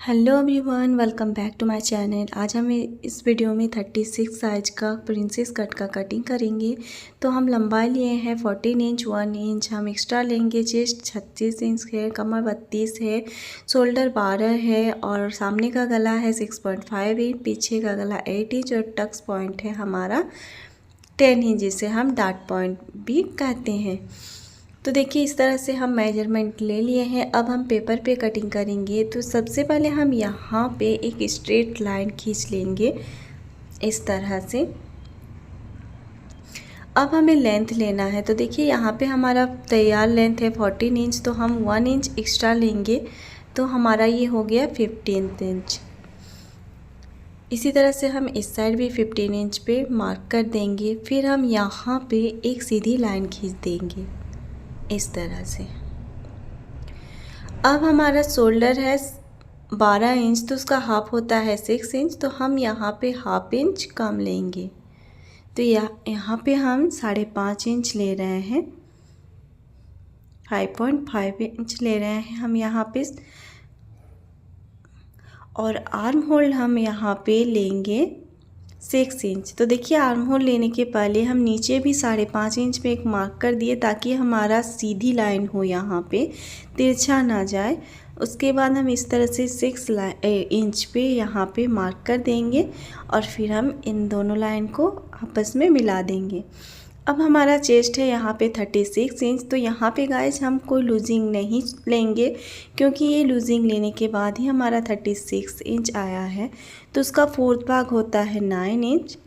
Hello everyone, welcome back to my channel. आज हम इस वीडियो में 36 साइज का प्रिंसेस कट का कटिंग करेंगे। तो हम लंबाई लिए हैं 14 इंच, 1 इंच हम एक्स्ट्रा लेंगे। चेस्ट 36 इंच है, कमर 32 है, शोल्डर 12 है और सामने का गला है 6.5 इंच, पीछे का गला 8 इंच और टक्स पॉइंट है हमारा 10 इंच, जिसे हम डार्ट पॉइंट भी कहते हैं। तो देखिए इस तरह से हम मेजरमेंट ले लिए हैं। अब हम पेपर पे कटिंग करेंगे। तो सबसे पहले हम यहाँ पे एक स्ट्रेट लाइन खींच लेंगे इस तरह से। अब हमें लेंथ लेना है। तो देखिए यहाँ पे हमारा तैयार लेंथ है 14 इंच, तो हम 1 इंच एक्स्ट्रा लेंगे तो हमारा ये हो गया 15 इंच। इसी तरह से हम इस साइड भी 15 इंच पे मार्क कर देंगे। फिर हम यहाँ पे एक सीधी लाइन खींच देंगे इस तरह से। अब हमारा शोल्डर है 12 इंच, तो उसका हाफ होता है 6 इंच, तो हम यहाँ पे हाफ इंच कम लेंगे। तो यहाँ पे हम 5.5 इंच ले रहे हैं, 5.5 इंच ले रहे हैं हम यहाँ पे। और आर्म होल हम यहाँ पे लेंगे 6 इंच। तो देखिए आर्म होल लेने के पहले हम नीचे भी 5.5 इंच पे एक मार्क कर दिए ताकि हमारा सीधी लाइन हो, यहाँ पे तिरछा ना जाए। उसके बाद हम इस तरह से 6 इंच पे यहाँ पे मार्क कर देंगे और फिर हम इन दोनों लाइन को आपस में मिला देंगे। अब हमारा चेस्ट है यहाँ पे 36 इंच, तो यहाँ पे गाइस हम कोई लूजिंग नहीं लेंगे क्योंकि ये लूजिंग लेने के बाद ही हमारा 36 इंच आया है। तो उसका फोर्थ भाग होता है 9 इंच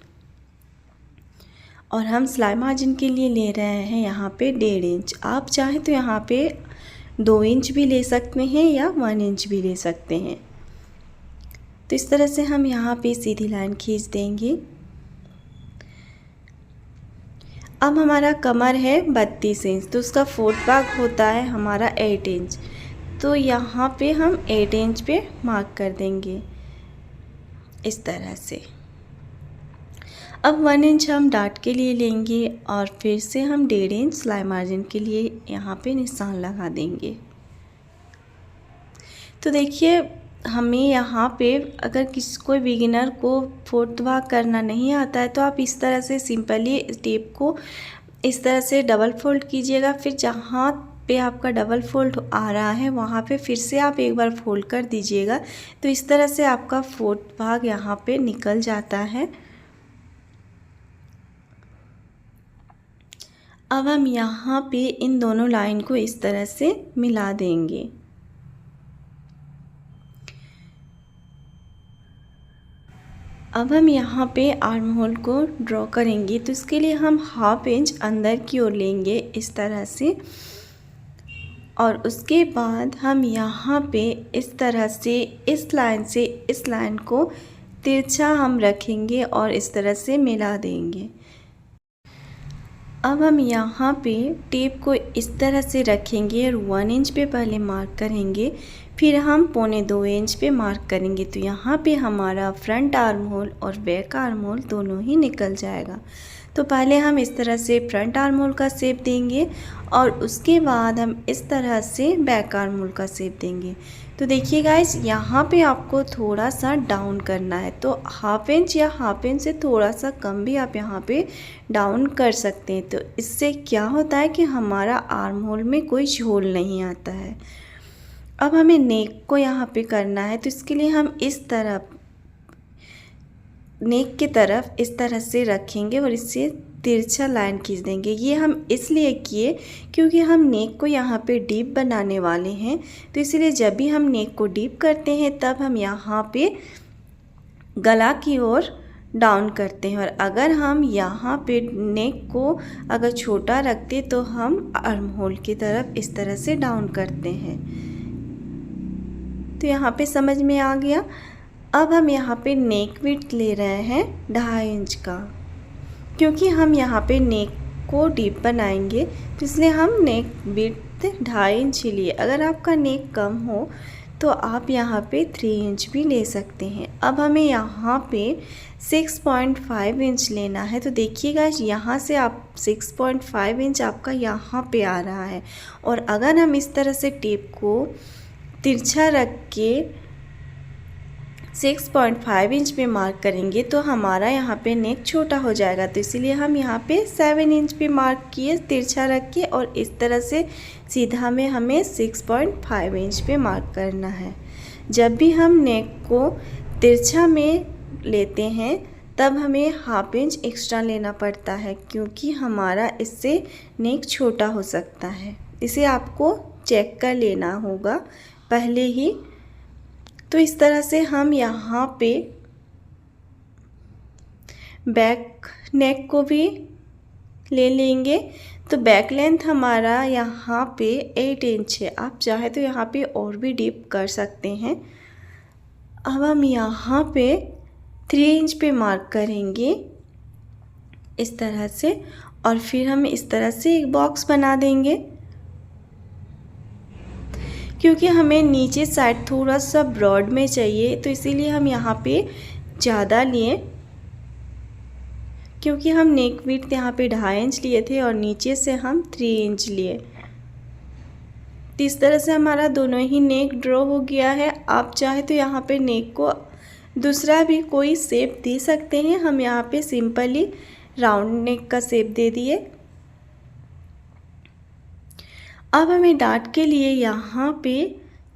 और हम सिलाई मार्जिन के लिए ले रहे हैं यहाँ पे 1.5 इंच। आप चाहें तो यहाँ पे 2 इंच भी ले सकते हैं या 1 इंच भी ले सकते हैं। तो इस तरह से हम यहाँ पे सीधी लाइन खींच देंगे। अब हमारा कमर है 32 इंच, तो उसका फोर्थ भाग होता है हमारा 8 इंच। तो यहाँ पे हम 8 इंच पे मार्क कर देंगे इस तरह से। अब 1 इंच हम डार्ट के लिए लेंगे और फिर से हम 1.5 इंच सिलाई मार्जिन के लिए यहाँ पे निशान लगा देंगे। तो देखिए हमें यहाँ पे अगर कोई बिगिनर को फोर्थ भाग करना नहीं आता है तो आप इस तरह से सिंपली टेप को इस तरह से डबल फोल्ड कीजिएगा। फिर जहाँ पे आपका डबल फोल्ड आ रहा है वहाँ पे फिर से आप एक बार फोल्ड कर दीजिएगा। तो इस तरह से आपका फोर्थ भाग यहाँ पे निकल जाता है। अब हम यहाँ पे इन दोनों लाइन को इस तरह से मिला देंगे। अब हम यहाँ पे आर्म होल को ड्रॉ करेंगे। तो इसके लिए हम हाफ इंच अंदर की ओर लेंगे इस तरह से और उसके बाद हम यहाँ पे इस तरह से इस लाइन से इस लाइन को तिरछा हम रखेंगे और इस तरह से मिला देंगे। अब हम यहाँ पे टेप को इस तरह से रखेंगे और 1 इंच पे पहले मार्क करेंगे, फिर हम 1.25 इंच पे मार्क करेंगे। तो यहाँ पे हमारा फ्रंट आर्म होल और बैक आर्म होल दोनों ही निकल जाएगा। तो पहले हम इस तरह से फ्रंट आर्म होल का शेप देंगे और उसके बाद हम इस तरह से बैक आर्म होल का शेप देंगे। तो देखिए गाइस यहाँ पे आपको थोड़ा सा डाउन करना है, तो हाफ इंच या हाफ इंच से थोड़ा सा कम भी आप यहाँ पे डाउन कर सकते हैं। तो इससे क्या होता है कि हमारा आर्म होल में कोई झोल नहीं आता है। अब हमें नेक को यहाँ पे करना है, तो इसके लिए हम इस तरफ नेक की तरफ इस तरह से रखेंगे और इससे तिरछा लाइन खींच देंगे। ये हम इसलिए किए क्योंकि हम नेक को यहाँ पे डीप बनाने वाले हैं। तो इसलिए जब भी हम नेक को डीप करते हैं तब हम यहाँ पे गला की ओर डाउन करते हैं, और अगर हम यहाँ पे नेक को अगर छोटा रखते तो हम आर्म होल की तरफ इस तरह से डाउन करते हैं। तो यहाँ पे समझ में आ गया। अब हम यहाँ पे नेक विड्थ ले रहे हैं 2.5 इंच का, क्योंकि हम यहाँ पे नेक को डीप बनाएंगे तो इसलिए हम नेक विड्थ 2.5 इंच ही लिए। अगर आपका नेक कम हो तो आप यहाँ पे 3 इंच भी ले सकते हैं। अब हमें यहाँ पे 6.5 इंच लेना है। तो देखिएगा यहाँ से आप 6.5 इंच आपका यहाँ पे आ रहा है, और अगर हम इस तरह से टेप को तिरछा रख के 6.5 इंच पे मार्क करेंगे तो हमारा यहाँ पे नेक छोटा हो जाएगा, तो इसीलिए हम यहाँ पे 7 इंच पे मार्क किए तिरछा रख के, और इस तरह से सीधा में हमें 6.5 इंच पे मार्क करना है। जब भी हम नेक को तिरछा में लेते हैं तब हमें हाफ इंच एक्स्ट्रा लेना पड़ता है, क्योंकि हमारा इससे नेक छोटा हो सकता है। इसे आपको चेक कर लेना होगा पहले ही। तो इस तरह से हम यहाँ पे बैक नेक को भी ले लेंगे। तो बैक लेंथ हमारा यहाँ पे 8 इंच है, आप चाहे तो यहाँ पे और भी डीप कर सकते हैं। अब हम यहाँ पे 3 इंच पे मार्क करेंगे इस तरह से, और फिर हम इस तरह से एक बॉक्स बना देंगे, क्योंकि हमें नीचे साइड थोड़ा सा ब्रॉड में चाहिए, तो इसीलिए हम यहाँ पे ज़्यादा लिए, क्योंकि हम नेक विड्थ यहाँ पे 2.5 इंच लिए थे और नीचे से हम 3 इंच लिए। तो इस तरह से हमारा दोनों ही नेक ड्रॉ हो गया है। आप चाहे तो यहाँ पे नेक को दूसरा भी कोई शेप दे सकते हैं। हम यहाँ पे सिंपली राउंड नेक का शेप दे दिए। अब हमें डार्ट के लिए यहाँ पे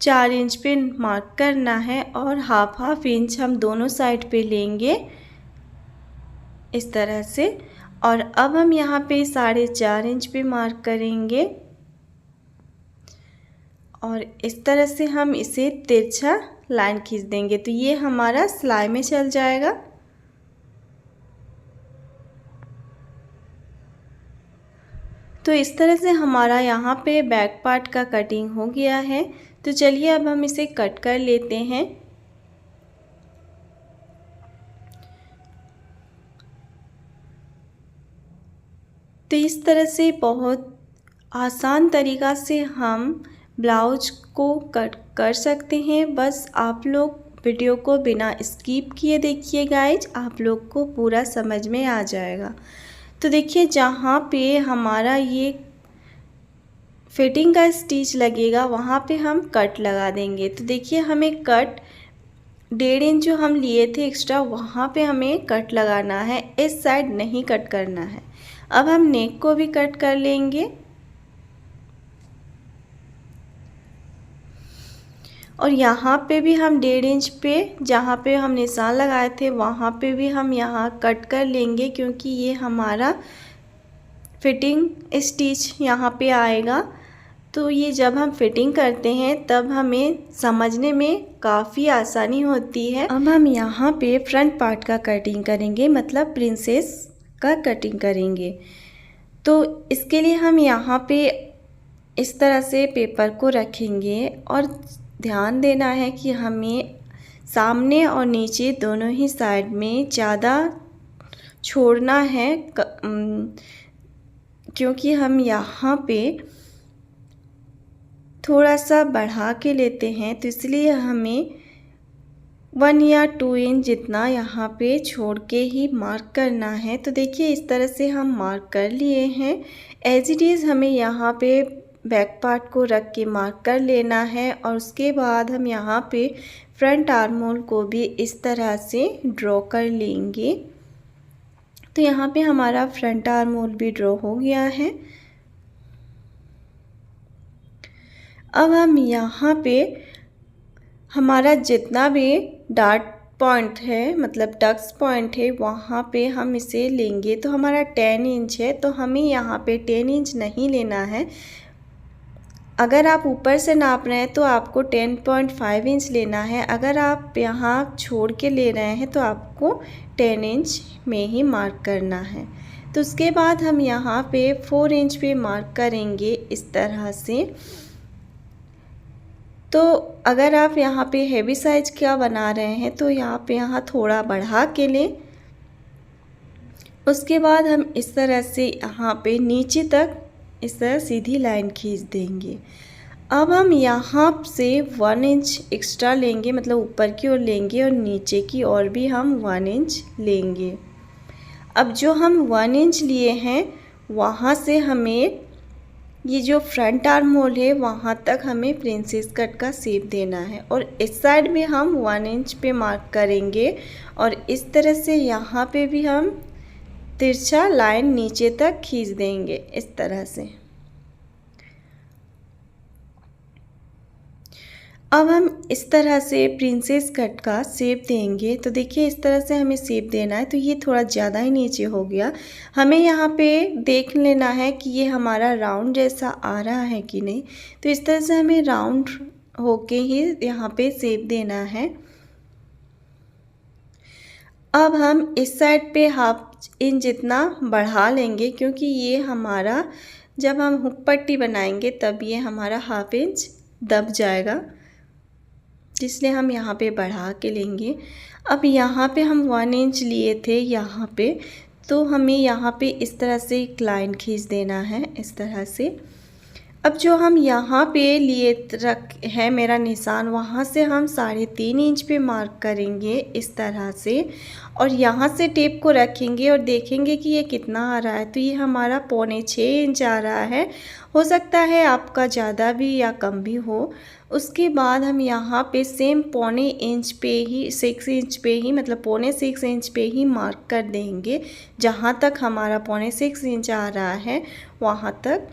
4 इंच पे मार्क करना है, और हाफ इंच हम दोनों साइड पे लेंगे इस तरह से। और अब हम यहाँ पे 4.5 इंच पे मार्क करेंगे, और इस तरह से हम इसे तिरछा लाइन खींच देंगे, तो ये हमारा सिलाई में चल जाएगा। तो इस तरह से हमारा यहाँ पे बैक पार्ट का कटिंग हो गया है। तो चलिए अब हम इसे कट कर लेते हैं। तो इस तरह से बहुत आसान तरीक़ा से हम ब्लाउज को कट कर सकते हैं। बस आप लोग वीडियो को बिना स्किप किए देखिए गाइज, आप लोग को पूरा समझ में आ जाएगा। तो देखिए जहाँ पे हमारा ये फिटिंग का स्टिच लगेगा वहाँ पे हम कट लगा देंगे। तो देखिए हमें कट 1.5 इंच जो हम लिए थे एक्स्ट्रा, वहाँ पे हमें कट लगाना है, इस साइड नहीं कट करना है। अब हम नेक को भी कट कर लेंगे, और यहाँ पे भी हम 1.5 इंच पे जहाँ पे हम निशान लगाए थे वहाँ पे भी हम यहाँ कट कर लेंगे, क्योंकि ये हमारा फिटिंग स्टिच यहाँ पे आएगा। तो ये जब हम फिटिंग करते हैं तब हमें समझने में काफ़ी आसानी होती है। अब हम यहाँ पे फ्रंट पार्ट का कटिंग करेंगे, मतलब प्रिंसेस का कटिंग करेंगे। तो इसके लिए हम यहाँ पे इस तरह से पेपर को रखेंगे, और ध्यान देना है कि हमें सामने और नीचे दोनों ही साइड में ज़्यादा छोड़ना है, क्योंकि हम यहाँ पे थोड़ा सा बढ़ा के लेते हैं, तो इसलिए हमें 1 या 2 इंच जितना यहाँ पे छोड़ के ही मार्क करना है। तो देखिए इस तरह से हम मार्क कर लिए हैं। एज इट इज़ हमें यहाँ पे बैक पार्ट को रख के मार्क कर लेना है, और उसके बाद हम यहाँ पे फ्रंट आर्म होल को भी इस तरह से ड्रॉ कर लेंगे। तो यहाँ पे हमारा फ्रंट आर्म होल भी ड्रॉ हो गया है। अब हम यहाँ पे हमारा जितना भी डार्ट पॉइंट है, मतलब टक्स पॉइंट है, वहाँ पे हम इसे लेंगे। तो हमारा 10 इंच है, तो हमें यहाँ पे 10 इंच नहीं लेना है। अगर आप ऊपर से नाप रहे हैं तो आपको 10.5 इंच लेना है। अगर आप यहाँ छोड़ के ले रहे हैं तो आपको 10 इंच में ही मार्क करना है। तो उसके बाद हम यहाँ पे 4 इंच पे मार्क करेंगे इस तरह से। तो अगर आप यहाँ पे हेवी साइज का बना रहे हैं तो यहाँ थोड़ा बढ़ा के लें। उसके बाद हम इस तरह से यहाँ पे नीचे तक इस तरह सीधी लाइन खींच देंगे। अब हम यहाँ से 1 इंच एक्स्ट्रा लेंगे, मतलब ऊपर की ओर लेंगे, और नीचे की ओर भी हम 1 इंच लेंगे। अब जो हम 1 इंच लिए हैं वहाँ से हमें ये जो फ्रंट आर्म होल है वहाँ तक हमें प्रिंसेस कट का शेप देना है और इस साइड में हम 1 इंच पे मार्क करेंगे और इस तरह से यहाँ पे भी हम तिरछा लाइन नीचे तक खींच देंगे इस तरह से। अब हम इस तरह से प्रिंसेस कट का शेप देंगे। तो देखिए इस तरह से हमें शेप देना है। तो ये थोड़ा ज़्यादा ही नीचे हो गया, हमें यहाँ पे देख लेना है कि ये हमारा राउंड जैसा आ रहा है कि नहीं। तो इस तरह से हमें राउंड होके ही यहाँ पे शेप देना है। अब हम इस साइड पे 1/2 इंच जितना बढ़ा लेंगे, क्योंकि ये हमारा जब हम हुक पट्टी बनाएंगे तब ये हमारा 1/2 इंच दब जाएगा, इसलिए हम यहाँ पे बढ़ा के लेंगे। अब यहाँ पे हम 1 इंच लिए थे यहाँ पे, तो हमें यहाँ पे इस तरह से एक लाइन खींच देना है इस तरह से। अब जो हम यहाँ पे लिए रख है मेरा निशान, वहाँ से हम 3.5 इंच पे मार्क करेंगे इस तरह से और यहाँ से टेप को रखेंगे और देखेंगे कि ये कितना आ रहा है। तो ये हमारा 5.25 इंच आ रहा है। हो सकता है आपका ज़्यादा भी या कम भी हो। उसके बाद हम यहाँ पे सेम 0.25 इंच पे ही 6 इंच पे ही मतलब 0.6 इंच पे ही मार्क कर देंगे, जहाँ तक हमारा 0.6 इंच आ रहा है वहाँ तक।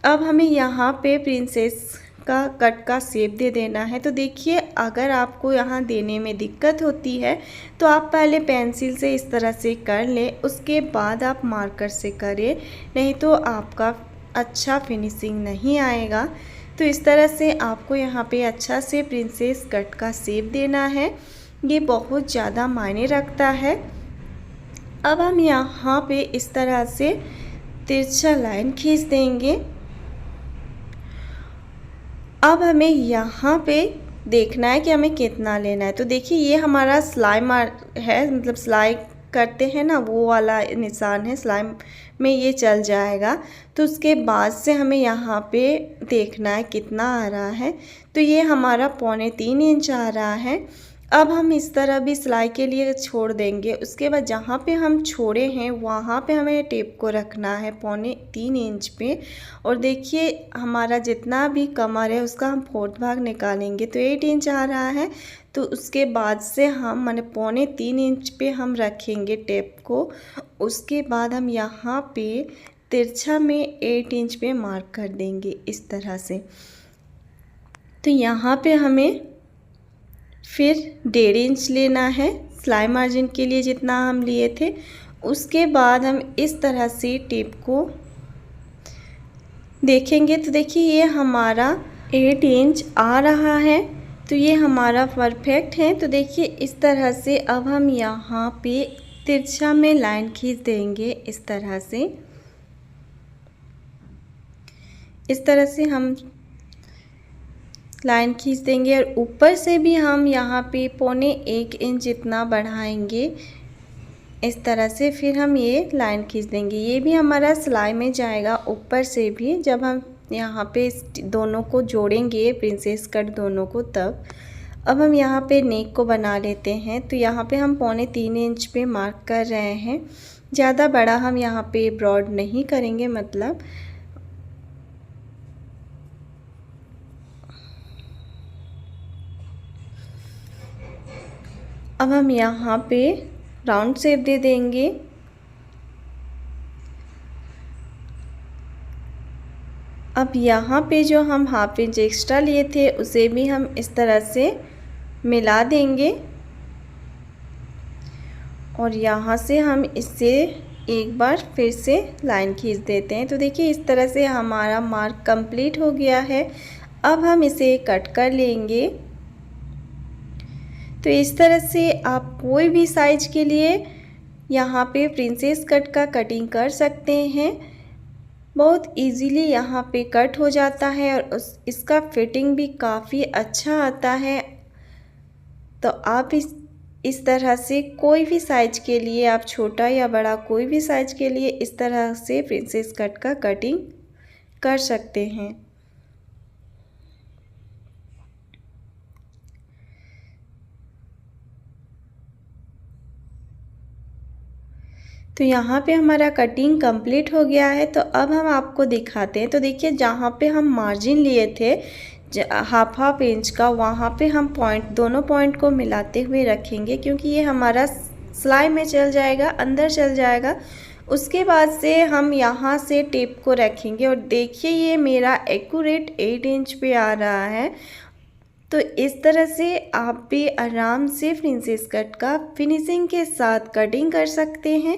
अब हमें यहाँ पे प्रिंसेस का कट का शेप दे देना है। तो देखिए अगर आपको यहाँ देने में दिक्कत होती है तो आप पहले पेंसिल से इस तरह से कर लें, उसके बाद आप मार्कर से करें, नहीं तो आपका अच्छा फिनिशिंग नहीं आएगा। तो इस तरह से आपको यहाँ पे अच्छा से प्रिंसेस कट का शेप देना है, ये बहुत ज़्यादा मायने रखता है। अब हम यहाँ पे इस तरह से तिरछा लाइन खींच देंगे। अब हमें यहाँ पे देखना है कि हमें कितना लेना है। तो देखिए ये हमारा सिलाई मार्क है, मतलब सिलाई करते हैं ना वो वाला निशान है, सिलाई में ये चल जाएगा। तो उसके बाद से हमें यहाँ पे देखना है कितना आ रहा है। तो ये हमारा 3.25 इंच आ रहा है। अब हम इस तरह भी सिलाई के लिए छोड़ देंगे। उसके बाद जहाँ पे हम छोड़े हैं वहाँ पे हमें टेप को रखना है 3.25 इंच पे और देखिए हमारा जितना भी कमर है उसका हम 4th भाग निकालेंगे तो 8 इंच आ रहा है। तो उसके बाद से हम माने 3.25 इंच पे हम रखेंगे टेप को। उसके बाद हम यहाँ पे तिरछा में 8 इंच पे मार्क कर देंगे इस तरह से। तो यहाँ पे हमें फिर 1.5 इंच लेना है सिलाई मार्जिन के लिए जितना हम लिए थे। उसके बाद हम इस तरह से टेप को देखेंगे। तो देखिए ये हमारा 8 इंच आ रहा है, तो ये हमारा परफेक्ट है। तो देखिए इस तरह से अब हम यहाँ पे तिरछा में लाइन खींच देंगे इस तरह से। इस तरह से हम लाइन खींच देंगे और ऊपर से भी हम यहाँ पे 1.25 इंच जितना बढ़ाएंगे इस तरह से। फिर हम ये लाइन खींच देंगे, ये भी हमारा सिलाई में जाएगा ऊपर से भी। जब हम यहाँ पे दोनों को जोड़ेंगे प्रिंसेस कट दोनों को तब। अब हम यहाँ पे नेक को बना लेते हैं। तो यहाँ पे हम 3.25 इंच पे मार्क कर रहे हैं, ज़्यादा बड़ा हम यहाँ पे ब्रॉड नहीं करेंगे मतलब। अब हम यहाँ पे राउंड शेप दे देंगे। अब यहाँ पे जो हम 1/2 इंच एक्स्ट्रा लिए थे उसे भी हम इस तरह से मिला देंगे और यहाँ से हम इससे एक बार फिर से लाइन खींच देते हैं। तो देखिए इस तरह से हमारा मार्क कंप्लीट हो गया है। अब हम इसे कट कर लेंगे। तो इस तरह से आप कोई भी साइज के लिए यहाँ पे प्रिंसेस कट का कटिंग कर सकते हैं। बहुत इजीली यहाँ पे कट हो जाता है और इसका फिटिंग भी काफ़ी अच्छा आता है। तो आप इस तरह से कोई भी साइज के लिए, आप छोटा या बड़ा कोई भी साइज के लिए इस तरह से प्रिंसेस कट का कटिंग कर सकते हैं। तो यहाँ पे हमारा कटिंग कंप्लीट हो गया है। तो अब हम आपको दिखाते हैं। तो देखिए जहाँ पे हम मार्जिन लिए थे हाफ इंच का, वहाँ पे हम दोनों पॉइंट को मिलाते हुए रखेंगे, क्योंकि ये हमारा सिलाई में चल जाएगा, अंदर चल जाएगा। उसके बाद से हम यहाँ से टेप को रखेंगे और देखिए ये मेरा एक्यूरेट 8 इंच पे आ रहा है। तो इस तरह से आप भी आराम से प्रिंसेस कट का फिनिशिंग के साथ कटिंग कर सकते हैं।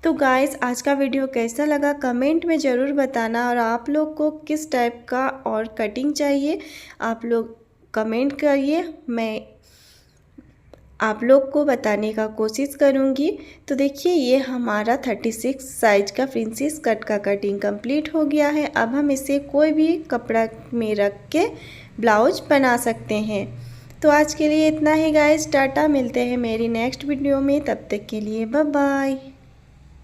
तो गाइस आज का वीडियो कैसा लगा कमेंट में ज़रूर बताना, और आप लोग को किस टाइप का और कटिंग चाहिए आप लोग कमेंट करिए, मैं आप लोग को बताने का कोशिश करूँगी। तो देखिए ये हमारा 36 साइज का प्रिंसेस कट का कटिंग कंप्लीट हो गया है। अब हम इसे कोई भी कपड़ा में रख के ब्लाउज बना सकते हैं। तो आज के लिए इतना ही गाइस, टाटा, मिलते हैं मेरी नेक्स्ट वीडियो में, तब तक के लिए बाय बाय।